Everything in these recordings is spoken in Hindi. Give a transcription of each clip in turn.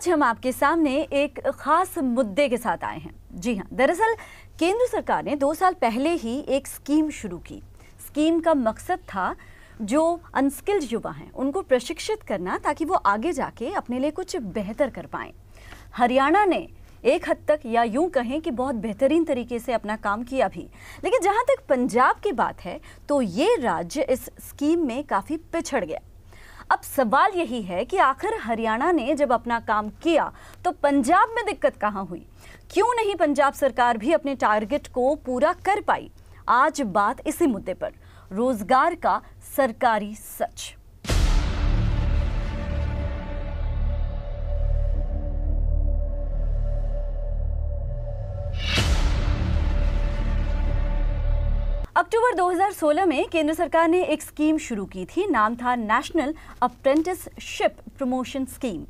आज हम आपके सामने एक खास मुद्दे के साथ आए हैं। जी हाँ, दरअसल केंद्र सरकार ने 2 साल पहले ही एक स्कीम शुरू की। स्कीम का मकसद था जो अनस्किल्ड युवा हैं उनको प्रशिक्षित करना ताकि वो आगे जाके अपने लिए कुछ बेहतर कर पाएं। हरियाणा ने एक हद तक या यूं कहें कि बहुत बेहतरीन तरीके से अपना काम किया भी, लेकिन जहां तक पंजाब की बात है तो ये राज्य इस स्कीम में काफ़ी पिछड़ गया। अब सवाल यही है कि आखिर हरियाणा ने जब अपना काम किया तो पंजाब में दिक्कत कहां हुई? क्यों नहीं पंजाब सरकार भी अपने टारगेट को पूरा कर पाई? आज बात इसी मुद्दे पर, रोजगार का सरकारी सच। अक्टूबर 2016 में केंद्र सरकार ने एक स्कीम शुरू की थी। नाम था नेशनल अप्रेंटिसशिप प्रमोशन स्कीम।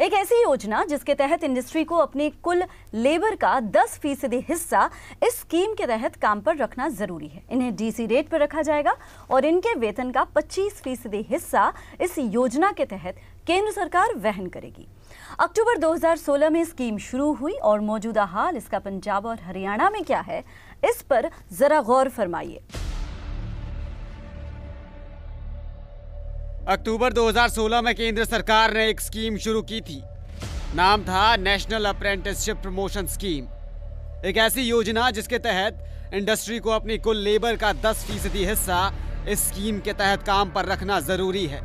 एक ऐसी योजना जिसके तहत इंडस्ट्री को अपनी कुल लेबर का 10% हिस्सा इस स्कीम के तहत काम पर रखना जरूरी है। इन्हें डीसी रेट पर रखा जाएगा और इनके वेतन का 25% हिस्सा इस योजना के तहत केंद्र सरकार वहन करेगी। अक्टूबर 2016 में स्कीम शुरू हुई और मौजूदा हाल इसका पंजाब और हरियाणा में क्या है, इस पर जरा गौर फरमाइए। अक्टूबर 2016 में केंद्र सरकार ने एक स्कीम शुरू की थी। नाम था नेशनल अप्रेंटिसशिप प्रमोशन स्कीम। एक ऐसी योजना जिसके तहत इंडस्ट्री को अपनी कुल लेबर का 10% हिस्सा इस स्कीम के तहत काम पर रखना जरूरी है।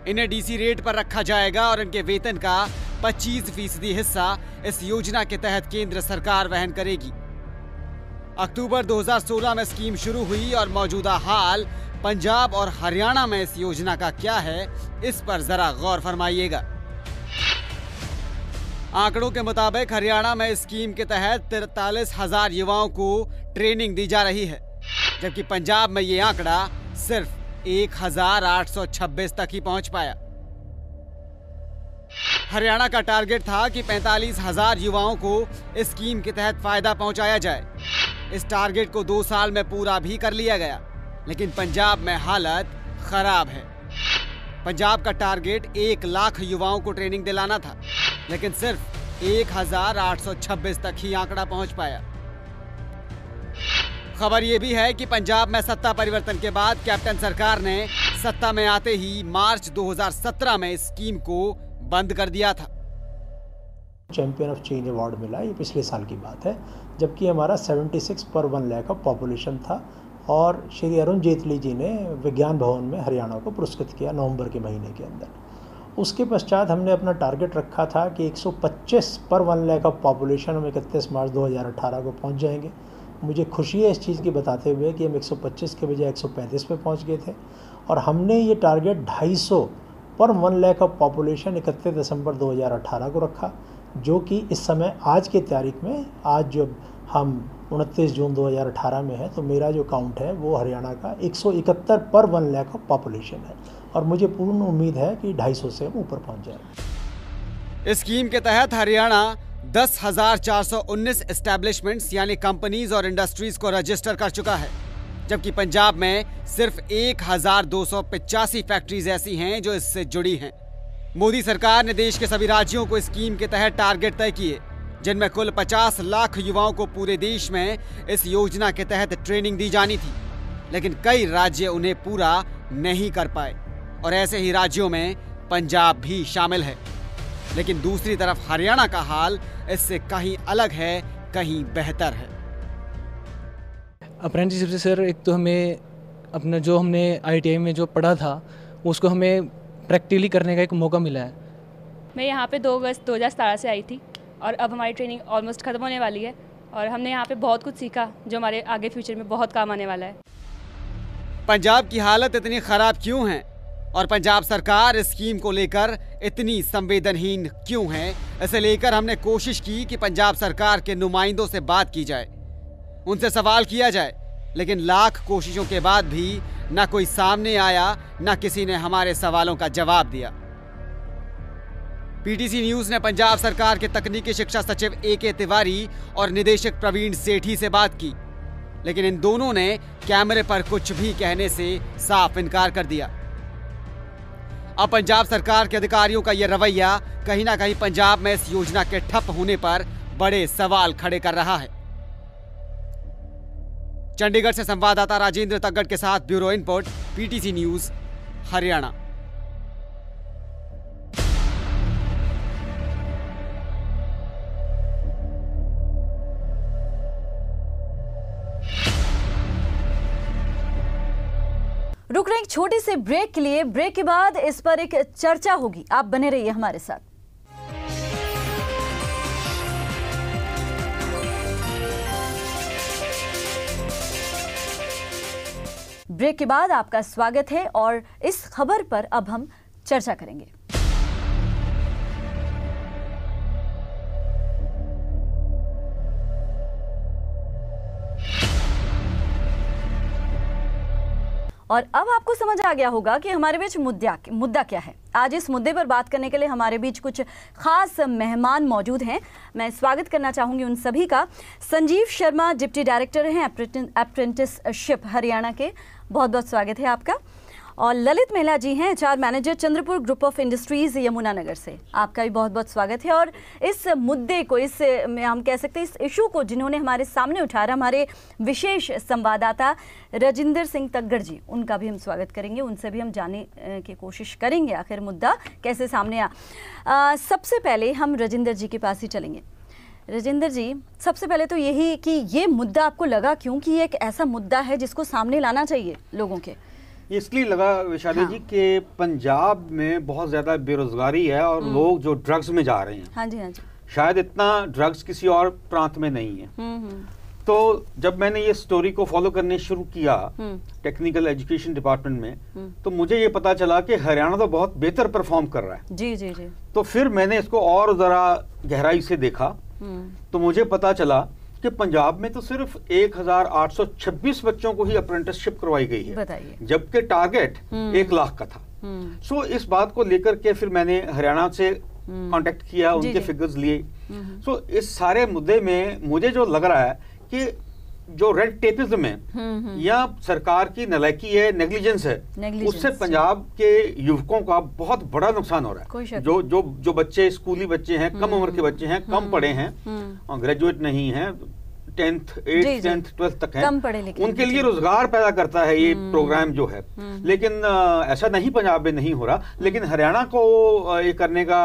इन्हें डीसी रेट पर रखा जाएगा और इनके वेतन का 25% हिस्सा इस योजना के तहत केंद्र सरकार वहन करेगी। अक्टूबर 2016 में स्कीम शुरू हुई और मौजूदा हाल पंजाब और हरियाणा में इस योजना का क्या है, इस पर जरा गौर फरमाइएगा। आंकड़ों के मुताबिक हरियाणा में इस स्कीम के तहत 43,000 युवाओं को ट्रेनिंग दी जा रही है, जबकि पंजाब में ये आंकड़ा सिर्फ 1,826 तक ही पहुंच पाया। हरियाणा का टारगेट था कि 45,000 युवाओं को इस स्कीम के तहत फायदा पहुंचाया जाए। इस टारगेट को 2 साल में पूरा भी कर लिया गया, लेकिन पंजाब में हालत खराब है। पंजाब का टारगेट 1 लाख युवाओं को ट्रेनिंग दिलाना था, लेकिन सिर्फ 1,826 तक ही आंकड़ा पहुंच पाया। खबर यह भी है कि पंजाब में सत्ता परिवर्तन के बाद कैप्टन सरकार ने सत्ता में आते ही मार्च 2017 में इस स्कीम को बंद कर दिया था। चैंपियन ऑफ चेंज अवार्ड मिला, ये पिछले साल की बात है, जबकि हमारा 76 पर 1 लाख ऑफ पॉपुलेशन था। और श्री अरुण जेटली जी ने विज्ञान भवन में हरियाणा को पुरस्कृत किया नवंबर के महीने के अंदर। उसके पश्चात हमने अपना टारगेट रखा था कि 125 पर 1 लाख ऑफ पॉपुलेशन हम 31 मार्च 2018 को पहुंच जाएंगे। मुझे खुशी है इस चीज़ की बताते हुए कि हम 125 के बजाय 135 पे पहुंच गए थे। और हमने ये टारगेट 250 पर 1 लाख ऑफ पॉपुलेशन 31 दिसंबर 2018 को रखा, जो कि इस समय आज की तारीख में, आज जब हम 29 जून 2018 में है, तो मेरा जो काउंट है वो हरियाणा का 171 पर 1 लाख ऑफ पॉपुलेशन है। और मुझे पूर्ण उम्मीद है कि 250 से हम ऊपर पहुंच जाएंगे। इस स्कीम के तहत हरियाणा 10,419 एस्टैब्लिशमेंट्स यानी कंपनीज और इंडस्ट्रीज को रजिस्टर कर चुका है, जबकि पंजाब में सिर्फ 1,285 फैक्ट्रीज ऐसी हैं जो इससे जुड़ी हैं। मोदी सरकार ने देश के सभी राज्यों को इस स्कीम के तहत टारगेट तय किए, जिनमें कुल 50 लाख युवाओं को पूरे देश में इस योजना के तहत ट्रेनिंग दी जानी थी, लेकिन कई राज्य उन्हें पूरा नहीं कर पाए और ऐसे ही राज्यों में पंजाब भी शामिल है। लेकिन दूसरी तरफ हरियाणा का हाल इससे कहीं अलग है, कहीं बेहतर है। अप्रेंटिसशिप से सर, एक तो हमें अपना जो हमने ITI में जो पढ़ा था उसको हमें प्रैक्टिकली करने का एक मौका मिला है। मैं यहाँ पे 2 अगस्त 2017 से आई थी और अब हमारी ट्रेनिंग ऑलमोस्ट ख़त्म होने वाली है और हमने यहाँ पे बहुत कुछ सीखा जो हमारे आगे फ्यूचर में बहुत काम आने वाला है। पंजाब की हालत इतनी खराब क्यों है और पंजाब सरकार इस स्कीम को लेकर इतनी संवेदनहीन क्यों है, इसे लेकर हमने कोशिश की कि पंजाब सरकार के नुमाइंदों से बात की जाए, उनसे सवाल किया जाए, लेकिन लाख कोशिशों के बाद भी न कोई सामने आया, न किसी ने हमारे सवालों का जवाब दिया। पीटीसी न्यूज ने पंजाब सरकार के तकनीकी शिक्षा सचिव AK तिवारी और निदेशक प्रवीण सेठी से बात की, लेकिन इन दोनों ने कैमरे पर कुछ भी कहने से साफ इनकार कर दिया। अब पंजाब सरकार के अधिकारियों का यह रवैया कहीं ना कहीं पंजाब में इस योजना के ठप होने पर बड़े सवाल खड़े कर रहा है। चंडीगढ़ से संवाददाता राजेंद्र तगड़ के साथ bureau input, PTC news, Haryana. रुक रहे एक छोटे से ब्रेक के लिए। ब्रेक के बाद इस पर एक चर्चा होगी, आप बने रहिए हमारे साथ। ब्रेक के बाद आपका स्वागत है और इस खबर पर अब हम चर्चा करेंगे। और अब आपको समझ आ गया होगा कि हमारे बीच मुद्दा क्या है। आज इस मुद्दे पर बात करने के लिए हमारे बीच कुछ खास मेहमान मौजूद हैं। मैं स्वागत करना चाहूंगी उन सभी का। संजीव शर्मा डिप्टी डायरेक्टर हैं अप्रेंटिसशिप हरियाणा के, बहुत बहुत स्वागत है आपका। और ललित मेहला जी हैं HR manager Chandrapur group of industries Yamunanagar से, आपका भी बहुत बहुत स्वागत है। और इस मुद्दे को, इस हम कह सकते हैं इस इशू को जिन्होंने हमारे सामने उठाया, हमारे विशेष संवाददाता राजिंदर सिंह तगड़ जी, उनका भी हम स्वागत करेंगे। उनसे भी हम जानने की कोशिश करेंगे आखिर मुद्दा कैसे सामने आया। सबसे पहले हम राजिंदर जी के पास ही चलेंगे। राजिंदर जी, सबसे पहले तो यही कि ये मुद्दा आपको लगा क्यों कि ये एक ऐसा मुद्दा है जिसको सामने लाना चाहिए लोगों के? इसलिए लगा वैशाली जी कि पंजाब में बहुत ज़्यादा बेरोजगारी है और लोग जो ड्रग्स में जा रहे हैं, हाँ जी हाँ जी, शायद इतना ड्रग्स किसी और प्रांत में नहीं है। तो जब मैंने ये स्टोरी को फॉलो करने शुरू किया टेक्निकल एजुकेशन डिपार्टमेंट में, तो मुझे ये पता चला कि हरियाणा तो बहुत बेहतर परफॉर्म कर रहा है। जी जी जी। तो फिर मैंने इसको और ज़रा गहराई से देखा, तो मुझे पता चला कि पंजाब में तो सिर्फ 1826 बच्चों को ही अप्रेंटिसशिप करवाई गई है, जबकि टारगेट 1 लाख का था। सो इस बात को लेकर के फिर मैंने हरियाणा से कांटेक्ट किया, उनके फिगर्स लिए। सो इस सारे मुद्दे में मुझे जो लग रहा है कि जो रेड टेपिज्म है या सरकार की नालायकी है, नेग्लिजेंस है, उससे पंजाब के युवकों का बहुत बड़ा नुकसान हो रहा है। जो बच्चे स्कूली बच्चे हैं, कम उम्र के बच्चे हैं, कम पढ़े हैं, ग्रेजुएट नहीं हैं, 10th 8th 10th 12th तक हैं, उनके लिए रोजगार पैदा करता है ये प्रोग्राम जो है। लेकिन ऐसा नहीं पंजाब में नहीं हो रहा, लेकिन हरियाणा को ये करने का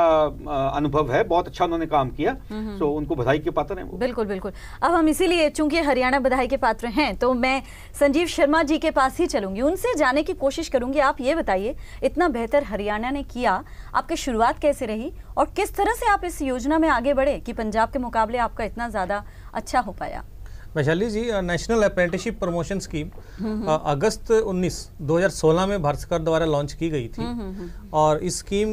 अनुभव है, बहुत अच्छा उन्होंने काम किया। तो उनको बधाई के पात्र हैं वो। बिल्कुल बिल्कुल। अब हम इसीलिए चूंकि हरियाणा बधाई के पात्र हैं, तो मैं संजीव शर्मा जी के पास ही चलूंगी, उनसे जानने की कोशिश करूंगी। आप ये बताइए, इतना बेहतर हरियाणा ने किया, आपकी शुरुआत कैसे रही और किस तरह से आप इस योजना में आगे बढ़े कि पंजाब के मुकाबले आपका इतना ज्यादा अच्छा हो पाया? वैशाली जी, नेशनल अप्रेंटिसशिप प्रमोशन स्कीम अगस्त 2016 में भारत सरकार द्वारा लॉन्च की गई थी। और इस स्कीम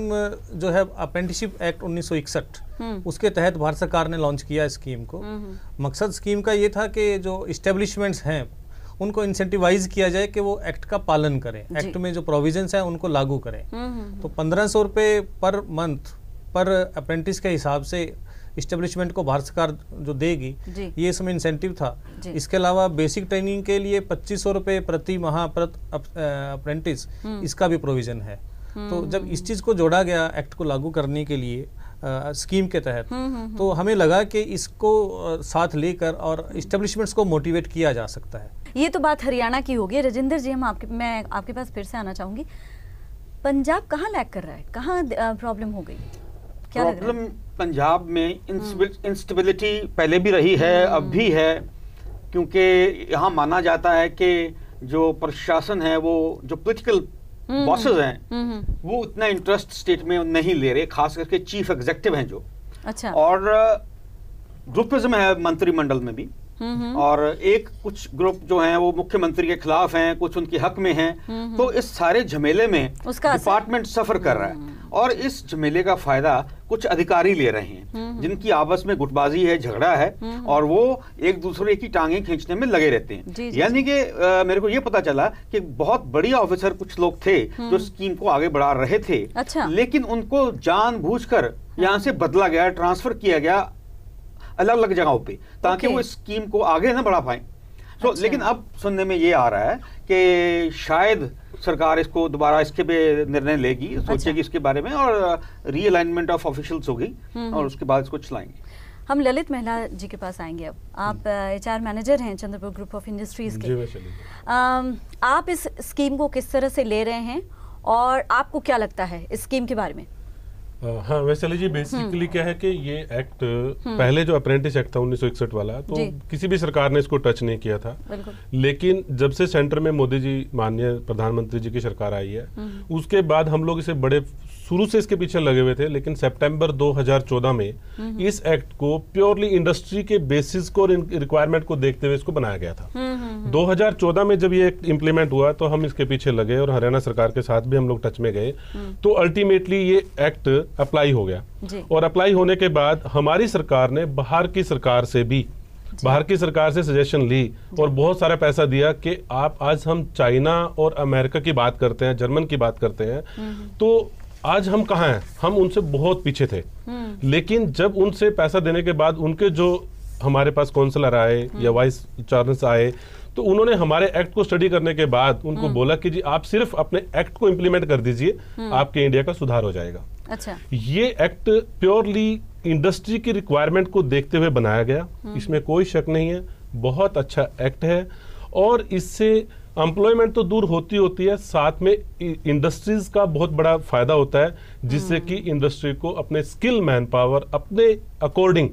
जो है अप्रेंटिसशिप एक्ट 1961, उसके तहत भारत सरकार ने लॉन्च किया इस स्कीम को। मकसद स्कीम का ये था कि जो इस्टेब्लिशमेंट्स हैं उनको इंसेंटिवाइज किया जाए कि वो एक्ट का पालन करें, एक्ट में जो प्रोविजंस हैं उनको लागू करें। तो 1500 रुपये पर मंथ पर अप्रेंटिस के हिसाब से इस्टेब्लिशमेंट को भारत सरकार जो देगी, ये इसमें इंसेंटिव था। इसके अलावा बेसिक ट्रेनिंग के लिए 2500 रुपये प्रति माह अप्रेंटिस, इसका भी प्रोविजन है। तो जब इस चीज़ को जोड़ा गया एक्ट को लागू करने के लिए स्कीम के तहत, तो हमें लगा कि इसको साथ लेकर और इस्टेब्लिशमेंट्स को मोटिवेट किया जा सकता है। ये तो बात हरियाणा की होगी। राजिंदर जी, मैं आपके पास फिर से आना चाहूंगी। पंजाब कहाँ लैग कर रहा है, कहाँ प्रॉब्लम हो गई? प्रॉब्लम पंजाब में इंस्टेबिलिटी पहले भी रही है, अब भी है, क्योंकि यहाँ माना जाता है कि जो प्रशासन है, वो जो पॉलिटिकल बॉसेस हैं, वो उतना इंटरेस्ट स्टेट में नहीं ले रहे, खास करके चीफ एग्जीक्यूटिव हैं जो। अच्छा। और ग्रुपिज्म है मंत्रिमंडल में भी, और कुछ ग्रुप जो हैं वो मुख्यमंत्री के खिलाफ हैं, कुछ उनके हक में हैं। तो इस सारे झमेले में डिपार्टमेंट सफर कर रहा है, और इस झमेले का फायदा कुछ अधिकारी ले रहे हैं, जिनकी आपस में गुटबाजी है, झगड़ा है, और वो एक दूसरे की टांगें खींचने में लगे रहते हैं। यानी कि मेरे को ये पता चला कि बहुत बड़ी ऑफिसर कुछ लोग थे जो स्कीम को आगे बढ़ा रहे थे। अच्छा। लेकिन उनको जानबूझकर यहाँ से बदला गया, ट्रांसफर किया गया अलग अलग जगहों पे, ताकि वो इस स्कीम को आगे ना बढ़ा पाए। अच्छा। लेकिन अब सुनने में ये आ रहा है कि शायद सरकार इसको दोबारा इसके पे निर्णय लेगी, सोचेगी इसके बारे में, और रीअलाइनमेंट ऑफ ऑफिशियल्स होगी और उसके बाद इसको चलाएंगे। हम ललित महिला जी के पास आएंगे। अब आप HR मैनेजर हैं चंद्रपुर ग्रुप ऑफ इंडस्ट्रीज के। आप इस स्कीम को किस तरह से ले रहे हैं और आपको क्या लगता है इस स्कीम के बारे में? हाँ वैसे जी बेसिकली क्या है कि ये एक्ट पहले जो अप्रेंटिस एक्ट था 1961 वाला, तो किसी भी सरकार ने इसको टच नहीं किया था। लेकिन जब से सेंटर में मोदी जी माननीय प्रधानमंत्री जी की सरकार आई है, उसके बाद हम लोग इसे बड़े शुरू से इसके पीछे लगे हुए थे। लेकिन सितंबर 2014 में इस एक्ट को प्योरली इंडस्ट्री के बेसिस को और रिक्वायरमेंट को देखते हुए इसको बनाया गया था। 2014 में जब ये इम्प्लीमेंट हुआ तो हम इसके पीछे लगे और हरियाणा सरकार के साथ भी हम लोग टच में गए। तो अल्टीमेटली ये एक्ट अप्लाई हो गया, और अप्लाई होने के बाद हमारी सरकार ने बाहर की सरकार से सजेशन ली और बहुत सारा पैसा दिया कि आप आज हम चाइना और अमेरिका की बात करते हैं, जर्मन की बात करते हैं, तो आज हम कहाँ हैं? हम उनसे बहुत पीछे थे। लेकिन जब उनसे पैसा देने के बाद उनके जो हमारे पास काउंसलर आए या वाइस चांसलर आए, तो उन्होंने हमारे एक्ट को स्टडी करने के बाद उनको बोला कि जी आप सिर्फ अपने एक्ट को इम्प्लीमेंट कर दीजिए, आपके इंडिया का सुधार हो जाएगा। अच्छा। ये एक्ट प्योरली इंडस्ट्री की रिक्वायरमेंट को देखते हुए बनाया गया, इसमें कोई शक नहीं है। बहुत अच्छा एक्ट है, और इससे एम्प्लॉयमेंट तो दूर होती है, साथ में इंडस्ट्रीज का बहुत बड़ा फायदा होता है, जिससे कि इंडस्ट्री को अपने स्किल मैन पावर अपने अकॉर्डिंग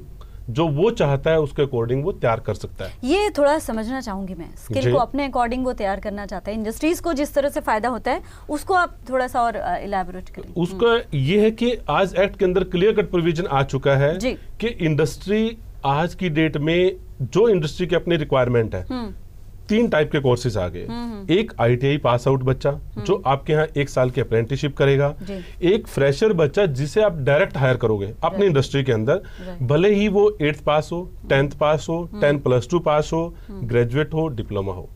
जो वो चाहता है उसके अकॉर्डिंग वो तैयार कर सकता है। ये थोड़ा समझना चाहूंगी मैं, स्किल को अपने अकॉर्डिंग वो तैयार करना चाहता है, इंडस्ट्रीज को जिस तरह से फायदा होता है उसको आप थोड़ा सा और इलैबोरेट करें। उसका ये है कि आज एक्ट के अंदर क्लियर कट प्रोविजन आ चुका है कि इंडस्ट्री आज की डेट में जो इंडस्ट्री की अपनी रिक्वायरमेंट है, 3 टाइप के कोर्सेज आ गए। एक ITI पास आउट बच्चा जो आपके यहाँ 1 साल की अप्रेंटिसशिप करेगा, एक फ्रेशर बच्चा जिसे आप डायरेक्ट हायर करोगे अपनी इंडस्ट्री के अंदर, भले ही वो 8th पास हो, 10th पास हो, 10+2 पास हो, ग्रेजुएट हो, डिप्लोमा हो,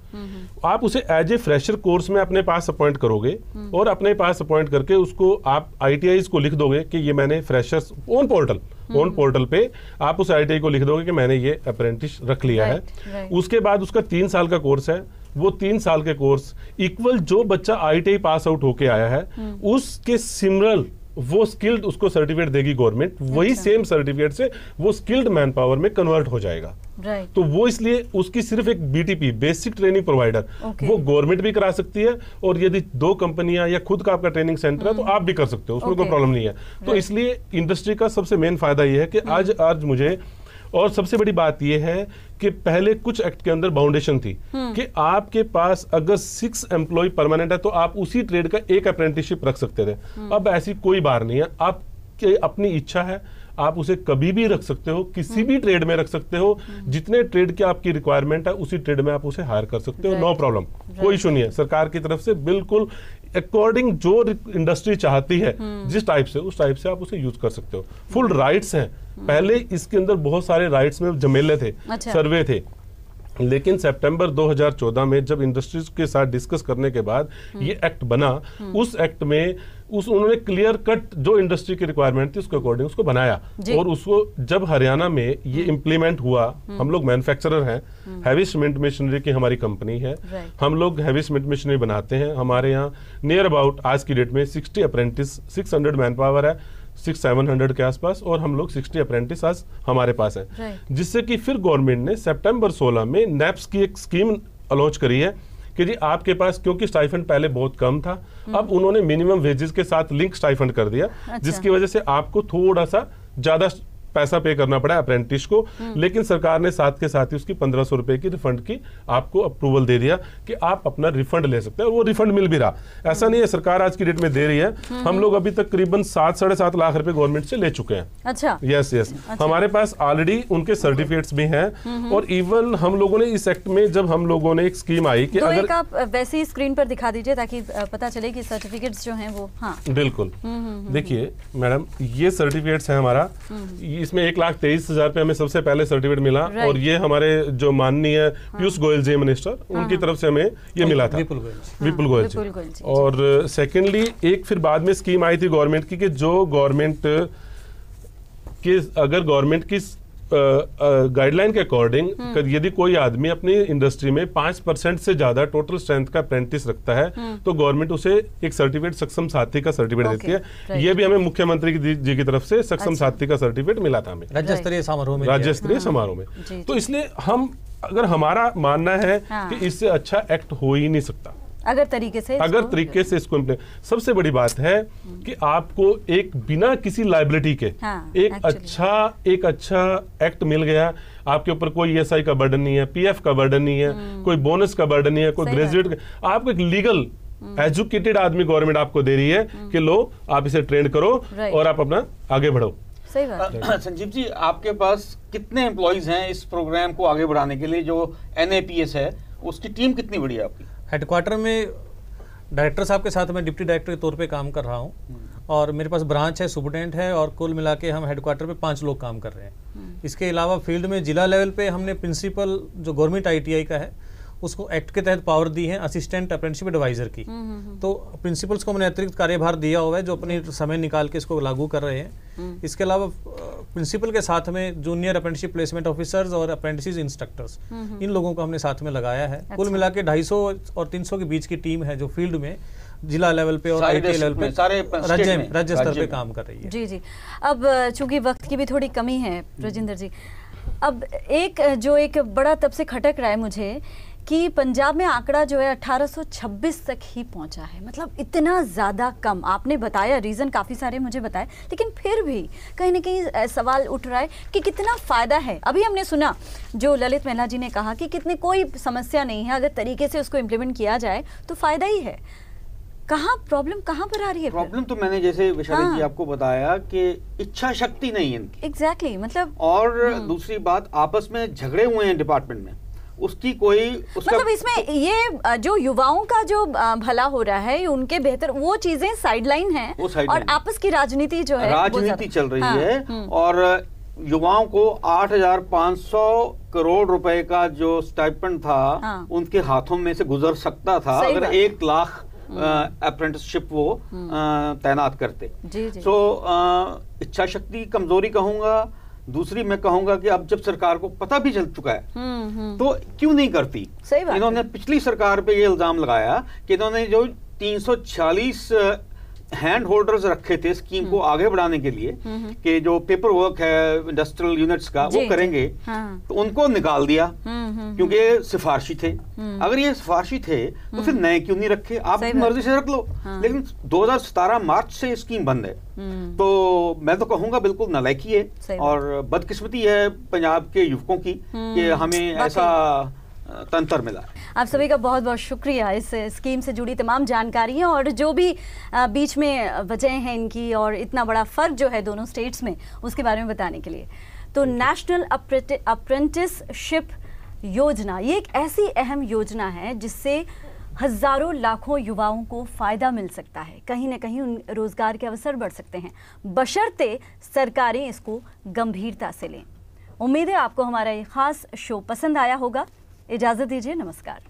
आप उसे एज ए फ्रेशर कोर्स में अपने पास अपॉइंट करोगे, और अपने पास अपॉइंट करके उसको आप ITIs को लिख दोगे कि ये मैंने फ्रेशर्स ऑन पोर्टल पे आप उस ITI को लिख दोगे कि मैंने ये अप्रेंटिस रख लिया है। उसके बाद उसका 3 साल का कोर्स है, वो 3 साल के कोर्स इक्वल जो बच्चा ITI पास आउट होके आया है उसके सिमिलर वो स्किल्ड उसको सर्टिफिकेट देगी गवर्नमेंट, वही सेम सर्टिफिकेट से वो स्किल्ड मैन पावर में कन्वर्ट हो जाएगा। तो वो इसलिए उसकी सिर्फ एक BTP बेसिक ट्रेनिंग प्रोवाइडर वो गवर्नमेंट भी करा सकती है, और यदि 2 कंपनियां या खुद का आपका ट्रेनिंग सेंटर है तो आप भी कर सकते हो, उसमें कोई प्रॉब्लम नहीं है। तो इसलिए इंडस्ट्री का सबसे मेन फायदा ये है कि आज मुझे, और सबसे बड़ी बात यह है कि पहले कुछ एक्ट के अंदर बाउंडेशन थी कि आपके पास अगर 6 एम्प्लॉय परमानेंट है तो आप उसी ट्रेड का एक अप्रेंटिसशिप रख सकते थे। अब ऐसी कोई बात नहीं है, आपकी अपनी इच्छा है, आप उसे कभी भी रख सकते हो, किसी भी ट्रेड में रख सकते हो, जितने ट्रेड की आपकी रिक्वायरमेंट है उसी ट्रेड में आप उसे हायर कर सकते हो, नो प्रॉब्लम, कोई इशू नहीं है। सरकार की तरफ से बिल्कुल अकॉर्डिंग जो इंडस्ट्री चाहती है जिस टाइप से, उस टाइप से आप उसे यूज कर सकते हो। फुल राइट्स हैं। पहले इसके अंदर बहुत सारे राइट्स में जमेले थे, सर्वे थे, लेकिन सितंबर 2014 में जब इंडस्ट्रीज के साथ डिस्कस करने के बाद ये एक्ट बना, उस एक्ट में उन्होंने क्लियर कट जो इंडस्ट्री की रिक्वायरमेंट थी उसके अकॉर्डिंग उसको बनाया, और उसको जब हरियाणा में ये इम्प्लीमेंट हुआ, हम लोग मैन्युफैक्चरर हैं, हैवी सीमेंट मशीनरी की हमारी कंपनी है, हम लोग हैवी सीमेंट मशीनरी बनाते हैं। हमारे यहाँ नियर अबाउट आज की डेट में 60 अप्रेंटिस, 600 मैन पावर है, 600-700 के आसपास, और हम लोग 60 अप्रेंटिस आज हमारे पास है, जिससे कि फिर गवर्नमेंट ने सितंबर 16 में नैप्स की एक स्कीम लॉन्च करी है कि जी आपके पास, क्योंकि स्टाइफंड पहले बहुत कम था, अब उन्होंने मिनिमम वेजेस के साथ लिंक स्टाइफंड कर दिया, जिसकी वजह से आपको थोड़ा सा ज्यादा पैसा पे करना पड़ा अप्रेंटिस को, लेकिन सरकार ने साथ के साथ ही उसकी 1500 रुपए की रिफंड की आपको अप्रूवल दे दिया कि आप अपना रिफंड ले सकते हैं, और वो रिफंड मिल भी रहा। ऐसा नहीं है सरकार आज की डेट में दे रही है, हम लोग अभी तक करीबन 7-7.5 लाख रुपए गवर्नमेंट से ले चुके हैं। अच्छा। यस। अच्छा। हमारे पास ऑलरेडी उनके सर्टिफिकेट्स भी हैं, और इवन हम लोगों ने इस एक्ट में जब हम लोगों ने एक स्कीम आई कि अगर एक आप वैसे ही स्क्रीन पर दिखा दीजिए ताकि पता चले कि सर्टिफिकेट्स जो हैं वो, हाँ बिल्कुल, देखिए मैडम ये सर्टिफिकेट्स है हमारा, इसमें 1,23,000 पे हमें सबसे पहले सर्टिफिकेट मिला, और ये हमारे जो माननीय पीयूष गोयल जी मिनिस्टर, उनकी तरफ से हमें ये मिला था, विपुल गोयल जी। और सेकेंडली एक फिर बाद में स्कीम आई थी गवर्नमेंट की कि जो गवर्नमेंट की, अगर गवर्नमेंट की गाइडलाइन के अकॉर्डिंग यदि कोई आदमी अपनी इंडस्ट्री में 5% से ज्यादा टोटल स्ट्रेंथ का अप्रेंटिस रखता है तो गवर्नमेंट उसे एक सर्टिफिकेट सक्षम साथी का सर्टिफिकेट देती है। ये भी हमें मुख्यमंत्री जी की तरफ से सक्षम साथी का सर्टिफिकेट मिला था हमें राज्य स्तरीय समारोह में। तो इसलिए हम अगर हमारा मानना है कि इससे अच्छा एक्ट हो ही नहीं सकता अगर तरीके से इसको सबसे बड़ी बात है कि आपको एक बिना किसी लायबिलिटी के एक अच्छा एक्ट मिल गया। आपके ऊपर कोई ESI का बर्डन नहीं है, PF का बर्डन नहीं है, कोई बोनस का बर्डन नहीं है, कोई ग्रेजुएट, आपको एक लीगल एजुकेटेड आदमी गवर्नमेंट आपको दे रही है कि लो आप इसे ट्रेन करो और आप अपना आगे बढ़ो। सही बात। संजीव जी, आपके पास कितने एम्प्लॉइज हैं इस प्रोग्राम को आगे बढ़ाने के लिए? जो NAPS है उसकी टीम कितनी बड़ी है आपकी? हेडक्वार्टर में डायरेक्टर साहब के साथ मैं डिप्टी डायरेक्टर के तौर पे काम कर रहा हूँ और मेरे पास ब्रांच है, सुपरटेंडेंट है और कुल मिला के हम हेडक्वार्टर पे 5 लोग काम कर रहे हैं। इसके अलावा फील्ड में जिला लेवल पे हमने प्रिंसिपल जो गवर्नमेंट ITI का है उसको एक्ट के तहत पावर दी है असिस्टेंट अप्रेंटिसशिप एडवाइजर की। तो प्रिंसिपल्स को मैंने अतिरिक्त कार्यभार दिया हुआ है जो अपने समय निकाल के इसको लागू कर रहे हैं। इसके अलावा प्रिंसिपल के साथ में जूनियर अप्रेंटिसशिप प्लेसमेंट ऑफिसर्स और अप्रेंटिस इंस्ट्रक्टर्स इन लोगों को हमने साथ में लगाया है। कुल मिला के 250 और 300 के बीच की टीम है जो फील्ड में जिला लेवल पे और ITI लेवल पे राज्य स्तर पे काम कर रही है। जी जी। अब चूंकि वक्त की भी थोड़ी कमी है राजेंद्र जी, अब एक बड़ा तब से खटक रहा है मुझे कि पंजाब में आंकड़ा जो है 1826 तक ही पहुंचा है। मतलब इतना ज़्यादा कम। आपने बताया रीज़न काफ़ी सारे मुझे बताए, लेकिन फिर भी कहीं ना कहीं सवाल उठ रहा है कि कितना फ़ायदा है। अभी हमने सुना जो ललित मेहला जी ने कहा कि कितनी कोई समस्या नहीं है, अगर तरीके से उसको इम्प्लीमेंट किया जाए तो फ़ायदा ही है। प्रॉब्लम कहाँ पर आ रही है? प्रॉब्लम तो मैंने जैसे वैशाली जी आपको बताया कि इच्छा शक्ति नहीं है इनकी। एग्जैक्टली मतलब। और दूसरी बात, आपस में झगड़े हुए हैं डिपार्टमेंट में, उसकी कोई मतलब इसमें ये जो युवाओं का जो भला हो रहा है उनके बेहतर वो चीजें साइडलाइन हैं और आपस की राजनीति जो है राजनीति चल रही है। और युवाओं को 8,500 करोड़ रुपए का जो स्टाइपेंड था उनके हाथों में से गुजर सकता था अगर 1 लाख अप्रेंटिसशिप वो तैनात करते। तो इच्छा शक्ति कमजोरी कहूंगा। दूसरी मैं कहूंगा कि अब जब सरकार को पता भी चल चुका है तो क्यों नहीं करती। इन्होंने पिछली सरकार पे ये इल्जाम लगाया कि इन्होंने जो 346 हैंड होल्डर्स रखे थे स्कीम को आगे बढ़ाने के लिए कि जो पेपर वर्क है इंडस्ट्रियल यूनिट्स का वो करेंगे, तो उनको निकाल दिया क्योंकि ये सिफारशी थे। अगर ये सिफारशी थे तो फिर नए क्यों नहीं रखे? आप अपनी मर्जी से रख लो। लेकिन 2017 मार्च से स्कीम बंद है। तो मैं तो कहूंगा बिल्कुल नालायकी है और बदकिस्मती है पंजाब के युवकों की कि हमें ऐसा तंत्र मिला। आप सभी का बहुत बहुत शुक्रिया इस स्कीम से जुड़ी तमाम जानकारियां और जो भी बीच में वजह हैं इनकी और इतना बड़ा फर्क जो है दोनों स्टेट्स में उसके बारे में बताने के लिए। तो नेशनल अप्रेंटिसशिप योजना ये एक ऐसी अहम योजना है जिससे हजारों लाखों युवाओं को फायदा मिल सकता है, कहीं ना कहीं उन रोजगार के अवसर बढ़ सकते हैं, बशर्ते सरकारें इसको गंभीरता से लें। उम्मीद है आपको हमारा ये खास शो पसंद आया होगा। इजाजत दीजिए, नमस्कार।